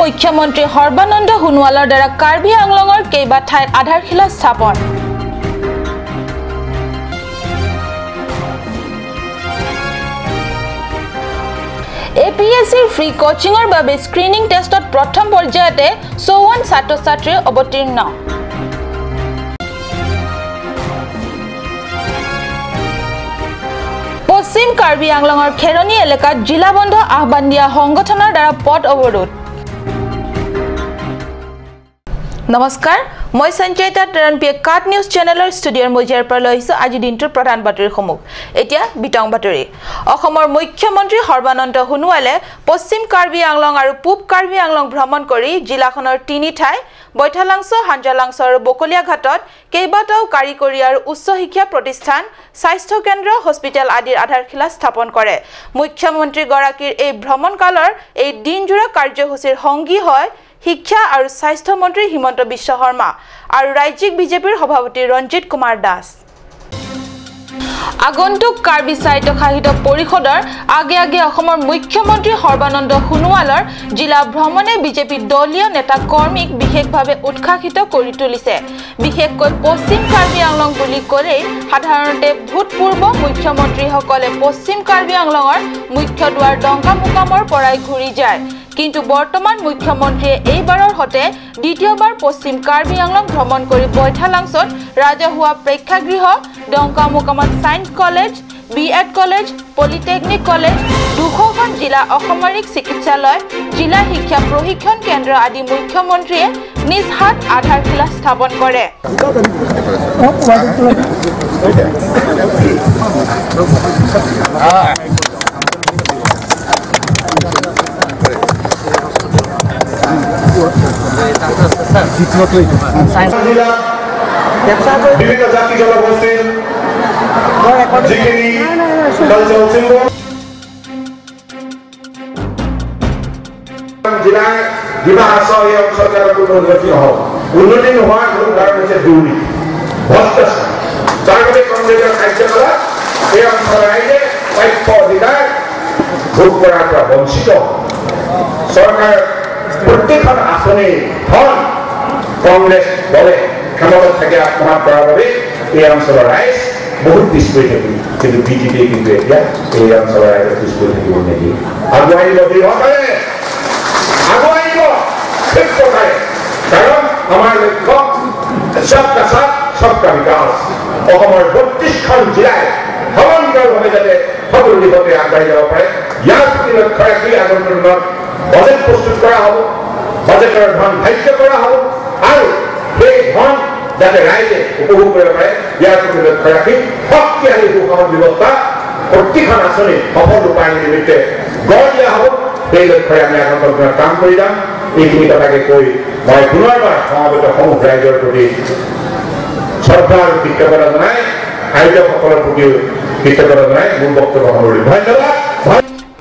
মুখ্যমন্ত্ৰী সৰ্বানন্দ সোণোৱালৰ দ্বাৰা কাৰ্বি আংলঙৰ কেইবা ঠাইত আধাৰশিলা স্থাপন APSCৰ ফ্ৰী কোচিংৰ বাবে স্ক্ৰিনিং টেষ্টত প্ৰথম পৰ্যায়তে 54 ছাত্ৰ-ছাত্ৰী অৱতীৰ্ণ পশ্চিম কাৰ্বি আংলঙৰ খেৰণী এলেকাত জিলা বন্ধ আহ্বান দিয়া সংগঠনৰ দ্বাৰা পথ অৱৰোধ নমস্কাৰ মই সঞ্চয়িতা টৰণপিয়ে কাট নিউজ চেনেলৰ ষ্টুডিঅ'ৰ মজিয়াৰ পৰা লৈছো আজি দিনটোৰ প্ৰধান বাতৰি সমূহ এতিয়া বিতং বাতৰি অসমৰ মুখ্যমন্ত্ৰী সৰ্বানন্দ সোণোৱালে পশ্চিম কাৰ্বি আংলং আৰু পূব কাৰ্বি আংলং ভ্ৰমণ কৰি জিলাখনৰ তিনি ঠাই বৈঠালাংছ হাঞ্জালাংছ আৰু বকলিয়া ঘাটত কেইবাটাও কাৰিকৰী আৰু উচ্চ শিক্ষা প্ৰতিষ্ঠান স্বাস্থ্য কেন্দ্ৰ হস্পিটেল আদিৰ আধাৰশিলা স্থাপন কৰে মুখ্যমন্ত্ৰী গৰাকীৰ এই ভ্ৰমণকালৰ এই দিনজোৰা কাৰ্যসূচীৰ সংগী হয় শিক্ষা আৰু স্বাস্থ্য মন্ত্ৰী হিমন্ত বিশ্ব শৰ্মা আৰু ৰাজ্যিক বিজেপিৰ সভাপতি ৰঞ্জিত কুমাৰ দাস আগন্তুক কাৰ্বি স্বায়ত্তশাসিত পৰিষদৰ আগে অসমৰ মুখ্যমন্ত্ৰী সৰ্বানন্দ সোণোৱালৰ জিলা ভ্ৰমণে বিজেপি দলীয় নেতা কৰ্মীক বিশেষভাৱে উৎসাহিত কৰি তুলিছে বিশেষকৈ পশ্চিম কাৰ্বি আংলং বুলি ক'লে সাধাৰণতে ভূতপূৰ্ব মুখ্যমন্ত্ৰীসকলে পশ্চিম কাৰ্বি আংলঙৰ মুখ্য দুৱাৰ ডংকামুকামৰ পৰাই ঘূৰি যায় কিন্তু বৰ্তমান মুখ্যমন্ত্ৰীয়ে এইবাৰৰ হতে দ্বিতীয়বাৰ পশ্চিম কাৰ্বি আংলং ভ্ৰমণ কৰি বৈঠালাংছত ৰাজহুৱা প্ৰেক্ষাগৃহ ডংকামুকামত science college B Ed college polytechnic college 200খন জিলা অসামৰিক চিকিৎসালয় জিলা শিক্ষা প্ৰশিক্ষণ কেন্দ্ৰ আদি মুখ্যমন্ত্ৰীয়ে নিজ হাত আধাৰশিলা স্থাপন কৰে বিভিন্ন জাতি জনগোষ্ঠীৰ যিখিনি কালচাৰ চিম্বল জিলাৰ ডিমা হাছৰ এই অঞ্চলৰ কোনো উন্নতি নহ'ব উন্নতি নোহোৱাৰ মূল কাৰণ হৈছে দুৰ্নীতি ভ্ৰষ্টাচাৰ যাৰ বাবে কংগ্ৰেছৰ কাৰ্যকলাপ এই অঞ্চলৰ ৰাইজে প্ৰাপ্য অধিকাৰ ভোগ কৰাৰ পৰা বঞ্চিত চৰকাৰ প্ৰত্যেকখন আঁচনিৰ ধন কংগ্ৰেছ দলে ক্ষমতাত থাকি আত্মসাত কৰাৰ বাবে এই অঞ্চলৰ ৰাইজ বহুত পিছ পৰি থাকিল কিন্তু বিজেপিয়ে কিন্তু এতিয়া এই অঞ্চলৰ ৰাইজে পিছ পৰি থাকিব নিদিয়ে আগুৱাই দিব দৃঢ়তাৰে আগুৱাই দিব ঠিক কথাৰে কাৰণ আমাৰ লক্ষ্য সবকা সাথ সবকা বিকাশ অসমৰ 32খন জিলাই সমান্তৰালভাৱে যাতে সকলো দিশতে আগবাঢ়ি যাব পাৰে ইয়াৰ প্ৰতি লক্ষ্য ৰাখি আগন্তুক দিনত বাজেট প্ৰস্তুত কৰা হ'ব বাজেটৰ ধন ধাৰ্য কৰা হ'ব আৰু সেই ধন যাতে ৰাইজে উপভোগ কৰিব পাৰে ইয়াৰ প্ৰতি লক্ষ্য ৰাখি শক্তিশালী সুশাসন ব্যৱস্থা প্ৰতিখন আঁচনি সফল ৰূপায়ণৰ নিমিত্তে গঢ় দিয়া হ'ব সেই লক্ষ্যৰে আমি আগন্তুক দিনত কাম কৰি যাম এইখিনি কথাকে কৈ মই পুনৰবাৰ সমাবেত সমূহ ৰাইজৰ প্ৰতি শ্ৰদ্ধা আৰু কৃতজ্ঞতা জনাই আয়োজকসকলৰ প্ৰতিও কৃতজ্ঞতা জনাই মোৰ বক্তব্য সামৰিলোঁ ধন্যবাদ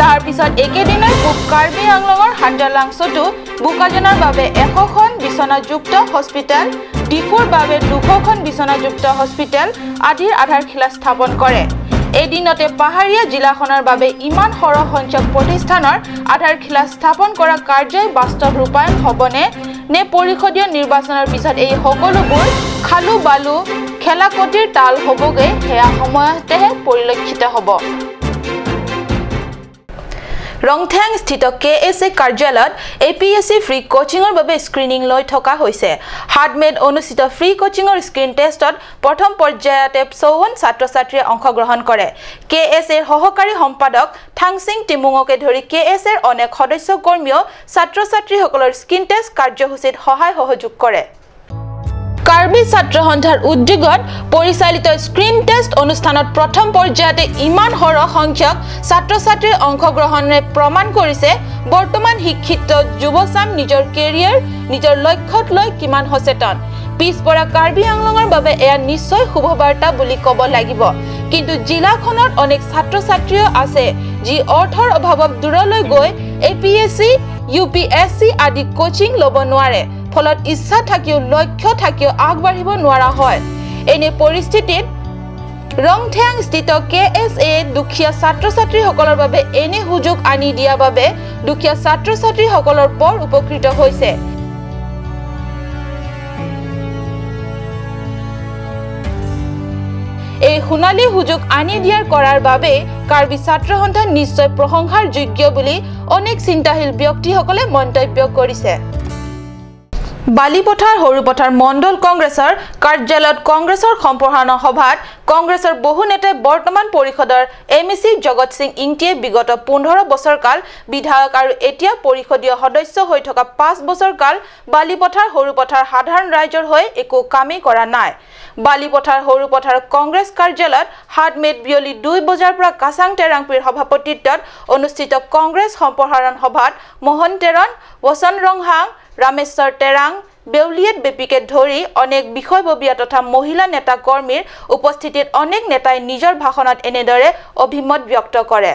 তাৰ পিছত একেদিনাই পূব কাৰ্বি আংলঙৰ হাঞ্জালাংছতো বোকাজনৰ বাবে 100খন বিছনাযুক্ত হস্পিটেল ডিফুৰ বাবে 200খন বিছনাযুক্ত হস্পিটেল আদিৰ আধাৰশিলা স্থাপন কৰে এদিনতে পাহাৰীয়া জিলাখনৰ বাবে ইমান সৰহ সংখ্যক প্ৰতিষ্ঠানৰ আধাৰশিলা স্থাপন কৰা কাৰ্যই বাস্তৱ ৰূপায়ণ হ'বনে নে পৰিষদীয় নিৰ্বাচনৰ পিছত এই সকলোবোৰ খালু বালু খেলাকটিৰ তাল হ'বগে সেয়া সময়তেহে পৰিলক্ষিত হ'ব ৰংথেং স্থিত কেএছএ কাৰ্যালয়ত এপিএসসি ফ্ৰী কোচিংৰ বাবে স্ক্ৰিনিং লৈ থকা হৈছে 7 মেত অনুষ্ঠিত ফ্ৰী কোচিংৰ স্ক্ৰিন টেষ্টত প্ৰথম পৰ্যায়তে 54 ছাত্ৰ-ছাত্ৰীয়ে অংশগ্ৰহণ কৰে কেএছএৰ সহকাৰী সম্পাদক থাংসিং টিমুঙকে ধৰি কেএছএৰ অনেক সদস্য কৰ্মীও ছাত্ৰ-ছাত্ৰীসকলৰ স্ক্ৰিন টেষ্ট কাৰ্যসূচীত সহায় সহযোগ কৰে কাৰ্বি ছাত্ৰ সন্থাৰ উদ্যোগত পৰিচালিত স্ক্ৰিন টেষ্ট অনুষ্ঠানত প্ৰথম পৰ্যায়তে ইমান সৰহ সংখ্যক ছাত্ৰ-ছাত্ৰীৰ অংশগ্ৰহণে প্ৰমাণ কৰিছে বৰ্তমান শিক্ষিত যুৱচাম নিজৰ কেৰিয়াৰ নিজৰ লক্ষ্যত লৈ কিমান সচেতন পিছপৰা কাৰ্বি আংলঙৰ বাবে এয়া নিশ্চয় শুভবাৰ্তা বুলি ক'ব লাগিব কিন্তু জিলাখনত অনেক ছাত্ৰ-ছাত্ৰীও আছে যি অৰ্থৰ অভাৱত দূৰলৈ গৈ এপিএসসি ইউপিএসসি আদি কোচিং ল'ব নোৱাৰে ফলত ইচ্ছা থাকিও লক্ষ্য থাকিও আগবাঢ়িব নোৱাৰা হয় এনে পৰিস্থিতিত ৰংথেং স্থিত KSA দুখীয়া ছাত্ৰ-ছাত্ৰীসকলৰ বাবে এনে সুযোগ আনি দিয়া বাবে দুখীয়া ছাত্ৰ-ছাত্ৰীসকলৰ বৰ উপকৃত হৈছে এই সোণালী সুযোগ আনি দিয়াৰ কৰাৰ বাবে কাৰ্বি ছাত্ৰ সন্থান নিশ্চয় প্ৰশংসাৰ যোগ্য বুলি অনেক চিন্তাশীল ব্যক্তিসকলে মন্তব্য কৰিছে বালিপথাৰ হৰুপথাৰ মণ্ডল কংগ্ৰেছৰ কাৰ্যালয়ত কংগ্ৰেছৰ সম্প্ৰসাৰণ সভাত কংগ্ৰেছৰ বহু নেতাই বৰ্তমান পৰিষদৰ MSC জগত সিং ইংটিয়ে বিগত 15 বছৰ কাল বিধায়ক আৰু এতিয়া পৰিষদীয় সদস্য হৈ থকা 5 বছৰ কাল বালিপথাৰ হৰুপথাৰ সাধাৰণ ৰাইজৰ হৈ একো কামেই কৰা নাই বালিপথাৰ হৰুপথাৰ কংগ্ৰেছ কাৰ্যালয়ত 7 মেত বিয়লি 2 বজাৰ পৰা কাছাং টেৰাংপিৰ সভাপতিত্বত অনুষ্ঠিত কংগ্ৰেছ সম্প্ৰসাৰণ সভাত মোহন তেৰণ বসন ৰংহাং ৰামেশ্বৰ তেৰাং বেউলিয়েট বেপিকে ধৰি অনেক বিষয়ববীয়া তথা মহিলা নেতা কৰ্মীৰ উপস্থিতিত অনেক নেতাই নিজৰ ভাষণত এনেদৰে অভিমত ব্যক্ত কৰে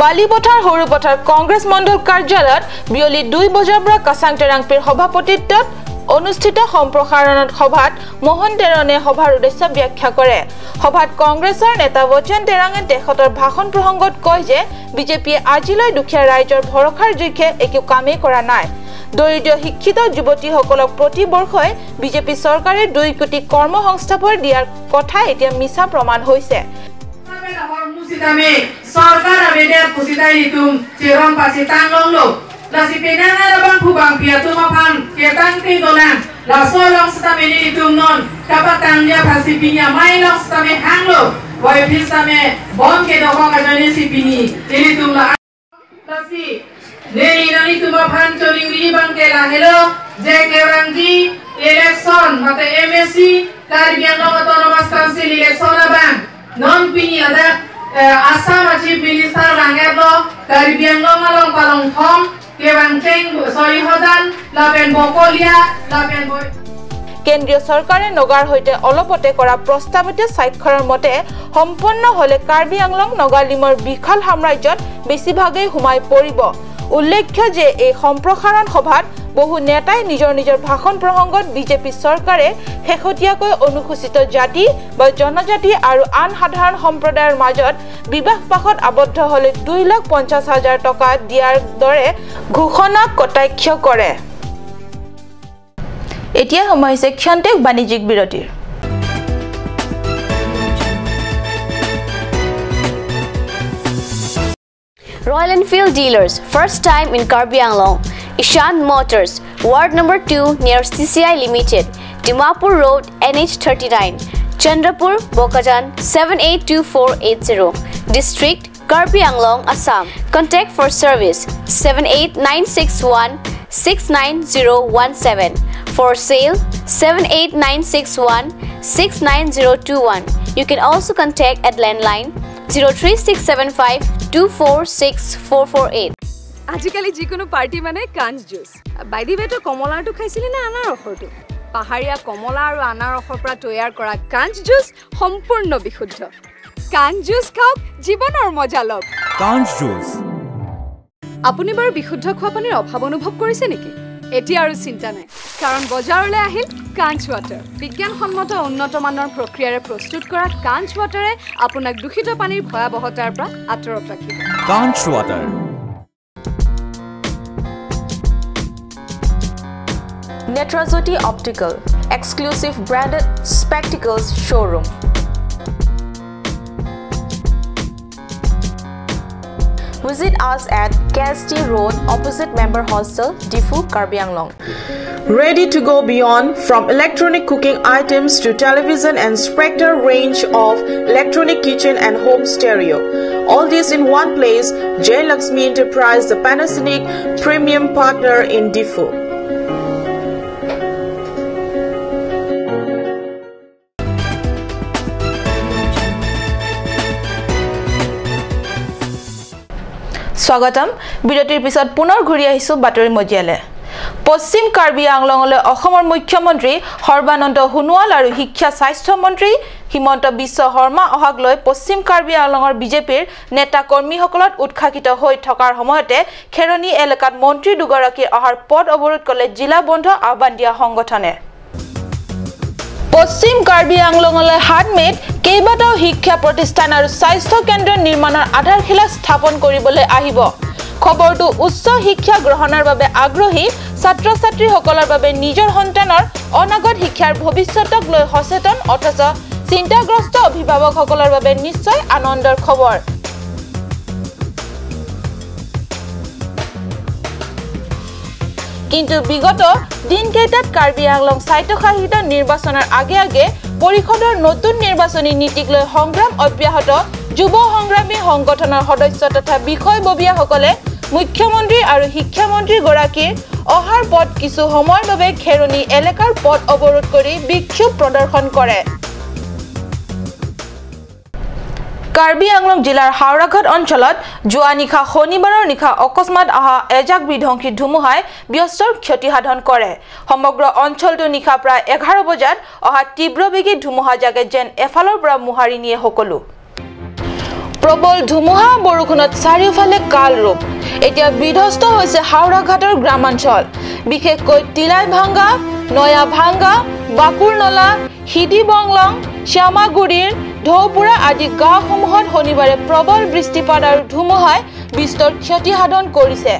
বালিপথাৰ হৰুপথাৰ কংগ্ৰেছ মণ্ডল কাৰ্যালয়ত বিয়লি 2 বজাৰ পৰা কাছাং টেৰাংপিৰ সভাপতিত্বত অনুষ্ঠিত সম্প্ৰসাৰণ সভাত মোহন তেৰণে সভাৰ উদ্দেশ্য ব্যাখ্যা কৰে সভাত কংগ্ৰেছৰ নেতা বচন তেৰাঙে তেখেতৰ ভাষণ প্ৰসংগত কয় যে বিজেপিয়ে আজিলৈ দুখীয়া ৰাইজৰ ভৰসাৰ যোগ্যে একো কামেই কৰা নাই দৰিদ্ৰ শিক্ষিত যুৱতীসকলক প্ৰতি বৰ্ষই বিজেপি চৰকাৰে 2 কোটি কৰ্মসংস্থাপন দিয়াৰ কথা এতিয়া মিছা প্ৰমাণ হৈছে सरकार अबेदे पुसिदा हितुम चेरम पासी तांगलंलो लासि पेनाना रबां फुबां पियातु माफां केतां ते दोना लासोलं सतामेनि हितुम नन काबा तांगिया फासि पिनिया माइलं सतामे हांगलो वय फिसतामे बम के दखा गाजनि सिपिनि इलितुम ला लासि नेनि ननि तुमा फान चोरिंगि बांके लाहेलो जे केरांगी इलेक्शन माते MSC कार्बियानो ऑटोनोमस काउंसिल इलेक्शन बां नन पिनि आदा Assamese minister rangerlo Caribbean malong palong thom kebangkeng sori hodan lapen bokolia lapen boy কেন্দ্ৰীয় চৰকাৰে নগাৰ হৈতে অলপতে কৰা প্ৰস্তাৱিত স্বাক্ষৰৰ মতে সম্পন্ন হলে কাৰ্বি আংলং নগালিমৰ বিশাল সাম্ৰাজ্যত বেছিভাগেই হুমাই পৰিব উল্লেখ্য যে এই সম্প্ৰসাৰণ সভাত বহু নেতাই নিজৰ ভাষণ প্ৰসংগত বিজেপি চৰকাৰে হেখতিয়াকৈ অনুসূচিত জাতি বা জনজাতি আৰু আন সাধাৰণ সম্প্ৰদায়ৰ মাজত বিবাহ পাশত আবদ্ধ হলে 2,50,000 টকা দিয়াৰ দৰে ঘোষণা কটাক্ষ কৰে এতিয়া সময় হৈছে ক্ষন্তেক বাণিজ্যিক বিৰতিৰ Royal Enfield dealers, first time in Karbi Anglong. Ishan Motors, Ward number 2 near CCI Limited, Dimapur Road, NH39, Chandrapur, Bokajan 782480, District Karbi Anglong, Assam. Contact for service 78961 69017. For sale 78961 69021. You can also contact at landline 03675 246448. আজিকালি যিকোনো party মানে কাঞ্জ juice বাইদি বেটো কমলাটো খাইছিলি না আনাৰসটো পাহাৰীয়া কমলা আৰু আনাৰসৰ পৰা তৈয়াৰ কৰা কাঞ্জ জুচ সম্পূৰ্ণ বিশুদ্ধ কাঞ্জ জুচ খাওক জীৱনৰ মজা লওক কাঞ্জ জুচ আপুনি বাৰু বিশুদ্ধ খোৱা পানীৰ অভাৱ অনুভৱ কৰিছে নেকি এতিয়া আৰু চিন্তা নাই কাৰণ বজাৰলৈ আহিল কাঞ্জ ৱাটাৰ বিজ্ঞানসন্মত উন্নত মানৰ প্ৰক্ৰিয়াৰে প্ৰস্তুত কৰা কাঞ্জ ৱাটাৰে আপোনাক দূষিত পানীৰ ভয়াৱহতাৰ পৰা আঁতৰত ৰাখিব কাঞ্জ water Netrajoti Optical, exclusive branded spectacles showroom. Visit us at KST Road, opposite Member Hostel, Difu, Karbi Anglong. Ready to go beyond from electronic cooking items to television and Spectre range of electronic kitchen and home stereo. All this in one place, J. Lakshmi Enterprise, the Panasonic premium partner in Difu. স্বাগতম বিৰতিৰ পিছত পুনৰ ঘূৰি আহিছো বাতৰি মজিয়ালে পশ্চিম কাৰ্বি আংলঙলৈ অসমৰ মুখ্যমন্ত্ৰী সৰ্বানন্দ সোণোৱাল আৰু শিক্ষা স্বাস্থ্য মন্ত্ৰী হিমন্ত বিশ্ব শৰ্মা অহাক লৈ পশ্চিম কাৰ্বি আংলঙৰ বিজেপিৰ নেতা কৰ্মীসকলত উৎসাহিত হৈ থকাৰ সময়তে খেৰণী এলেকাত মন্ত্ৰী দুগৰাকীৰ অহাৰ পথ অৱৰোধ কৰিলে জিলা বন্ধ আহ্বান দিয়া সংগঠনে পশ্চিম কাৰ্বি আংলঙলৈ হাতমেট কেইবাটাও শিক্ষা প্ৰতিষ্ঠান আৰু স্বাস্থ্য কেন্দ্ৰ নিৰ্মাণৰ আধাৰশিলা স্থাপন কৰিবলৈ আহিব খবৰটো উচ্চ শিক্ষা গ্ৰহণৰ বাবে আগ্ৰহী ছাত্ৰ-ছাত্ৰীসকলৰ বাবে নিজৰ সন্তানৰ অনাগত শিক্ষাৰ ভৱিষ্যতক লৈ সচেতন অথচ চিন্তাগ্ৰস্ত অভিভাৱকসকলৰ বাবে নিশ্চয় আনন্দৰ খবৰ কিন্তু বিগত দিনকেইটাত কাৰ্বি আংলং স্বায়ত্তশাসিত নিৰ্বাচনৰ আগে আগে পৰিষদৰ নতুন নিৰ্বাচনী নীতিক লৈ সংগ্ৰাম অব্যাহত যুৱ সংগ্ৰামী সংগঠনৰ সদস্য তথা বিষয়ববীয়াসকলে মুখ্যমন্ত্ৰী আৰু শিক্ষামন্ত্ৰী গৰাকীৰ অহাৰ পথ কিছু সময়ৰ বাবে খেৰণী এলেকাৰ পথ অৱৰোধ কৰি বিক্ষোভ প্ৰদৰ্শন কৰে কাৰ্বি আংলং জিলাৰ হাওৰাঘাট অঞ্চলত যোৱা নিশা শনিবাৰৰ নিশা অকস্মাত অহা এজাক বিধ্বংসী ধুমুহাই ব্যস্তৰ ক্ষতি সাধন কৰে সমগ্ৰ অঞ্চলটো নিশা প্ৰায় 11 বজাত অহা তীব্ৰবেগী ধুমুহাজাকে যেন এফালৰ পৰা মুহাৰি নিয়ে সকলো প্ৰবল ধুমুহা বৰষুণত চাৰিওফালে কাল ৰূপ এতিয়া বিধ্বস্ত হৈছে হাওৰাঘাটৰ গ্ৰামাঞ্চল বিশেষকৈ তিলাইভাঙ্গা নয়াভাঙ্গা বাকুৰনলা হিদিবংলং শ্যামাগুৰিৰ ঢৌপুৰা আদি গাঁওসমূহত শনিবাৰে প্ৰবল বৃষ্টিপাত আৰু ধুমুহাই বিস্তৰ ক্ষতি সাধন কৰিছে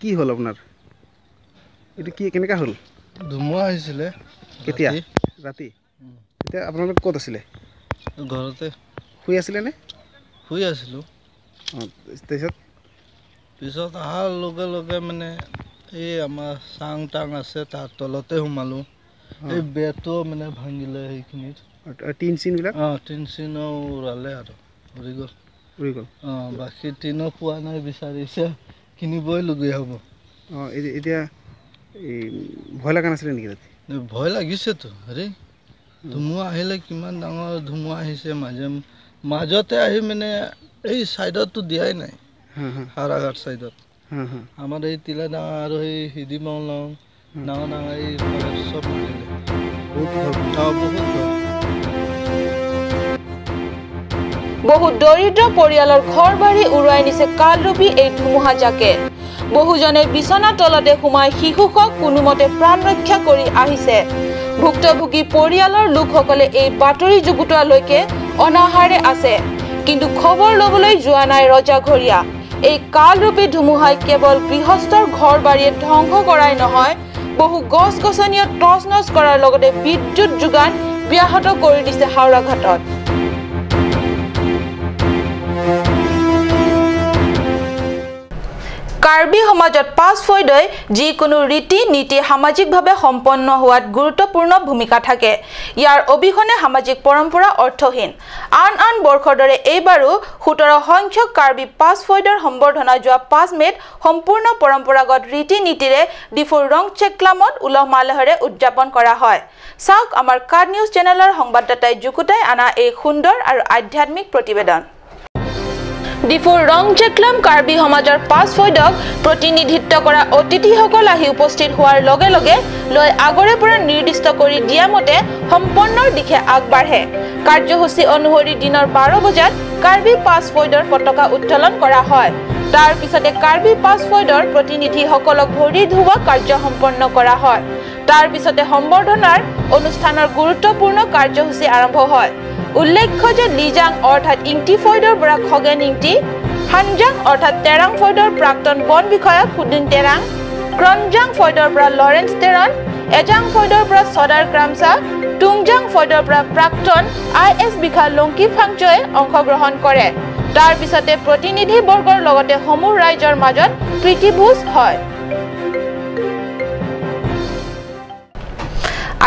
কি হল আপোনাৰ এটো কি কেনেকা হল ধুমুহা আহিছিলে কেতিয়া ৰাতি এতিয়া আপোনালোক ক'ত আছিলে ঘৰতে শুই আছিলে নে শুই আছিলো পিছত অহাৰ লগে লগে মানে এই আমাৰ চাং টাং আছে তাৰ তলতে সোমালো এই বেটো মানে ভাঙিলে সেইখিনিত টিন চিন বিলাক টিন চিন উৰালে আৰু উৰি গ'ল বাকী টিনো পোৱা নাই বিচাৰিছে কিনিবই লগীয়া হ'ব এতিয়া ভয় লগা নাছিলে নেকি ভয় লাগিছেতো হেৰি ধুমুহা আহিলে কিমান ডাঙৰ ধুমুহা আহিছে মাজতে আহি মানে এই চাইডতো দিয়াই নাই হাওৰাঘাট চাইডত আমাৰ এই তিলাডাঙা আৰু এই হিদিবংলং ডাঙৰ ডাঙৰ এই চব মাৰিলে বহু দৰিদ্ৰ পৰিয়ালৰ ঘৰ বাৰী উৰুৱাই নিছে কালৰূপী এই ধুমুহাজাকে বহুজনে বিছনাৰ তলতে সোমাই শিশুকক কোনোমতে প্ৰাণ ৰক্ষা কৰি আহিছে ভুক্তভোগী পৰিয়ালৰ লোকসকলে এই বাতৰি যুগুতোৱালৈকে অনাহাৰে আছে কিন্তু খবৰ ল'বলৈ যোৱা নাই ৰজাঘৰীয়া এই কালৰূপী ধুমুহাই কেৱল গৃহস্থৰ ঘৰ বাৰীয়ে ধ্বংস কৰাই নহয় বহু গছ গছনিয়ে টচ নচ কৰাৰ লগতে বিদ্যুৎ যোগান ব্যাহত কৰি দিছে হাওৰাঘাটত কাৰ্বি সমাজত পাঁচ ফৈদৈ যিকোনো ৰীতি নীতি সামাজিকভাৱে সম্পন্ন হোৱাত গুৰুত্বপূৰ্ণ ভূমিকা থাকে ইয়াৰ অবিহনে সামাজিক পৰম্পৰা অৰ্থহীন আন বৰ্ষৰ দৰে এইবাৰো 17 সংখ্যক কাৰ্বি পাঁচ ফৈদৰ সম্বৰ্ধনা যোৱা 5 মেত সম্পূৰ্ণ পৰম্পৰাগত ৰীতি নীতিৰে ডিফুৰ ৰং চেকলামত উলহ মালহেৰে উদযাপন কৰা হয় চাওক আমাৰ কাৰ্ড নিউজ চেনেলৰ সংবাদদাতাই যুগুতাই আনা এই সুন্দৰ আৰু আধ্যাত্মিক প্ৰতিবেদন ডিফুৰ ৰং চেকলাম কাৰ্বি সমাজৰ পাঁচ ফৈদক প্ৰতিনিধিত্ব কৰা অতিথিসকল আহি উপস্থিত হোৱাৰ লগে লগে লৈ আগৰে পৰা নিৰ্দিষ্ট কৰি দিয়া মতে সম্পন্নৰ দিশে আগবাঢ়ে কাৰ্যসূচী অনুসৰি দিনৰ 12 বজাত কাৰ্বি পাঁচ ফৈদৰ পতাকা উত্তোলন কৰা হয় তাৰ পিছতে কাৰ্বি পাঁচ ফৈদৰ প্ৰতিনিধিসকলক ভৰি ধুওৱা কাৰ্য সম্পন্ন কৰা হয় তাৰ পিছতে সম্বৰ্ধনাৰ অনুষ্ঠানৰ গুৰুত্বপূৰ্ণ কাৰ্যসূচী আৰম্ভ হয় উল্লেখ্য যে লিজাং অৰ্থাৎ ইংটি ফৈদৰ পৰা খগেন ইংটি হানজাং অৰ্থাৎ তেৰাং ফৈদৰ প্ৰাক্তন বন বিষয়া ফুডিং তেৰাং ক্ৰনজাং ফৈদৰ পৰা লৰেন্স তেৰন এজাং ফৈদৰ পৰা সদাৰ ক্ৰামছা টুংজাং ফৈদৰ পৰা প্ৰাক্তন আইএছ বিষয়া লংকি ফাংচয়ে অংশগ্ৰহণ কৰে তাৰ পিছতে প্ৰতিনিধি বৰ্গৰ লগতে সমূহ ৰাইজৰ মাজত প্ৰীতিভোজ হয়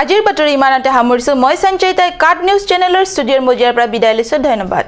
আজিৰ বাতৰি ইমানতে সামৰিছো মই সঞ্চয়িতাই কাৰ্ড নিউজ চেনেলৰ ষ্টুডিঅ'ৰ মজিয়াৰ পৰা বিদায় লৈছো ধন্যবাদ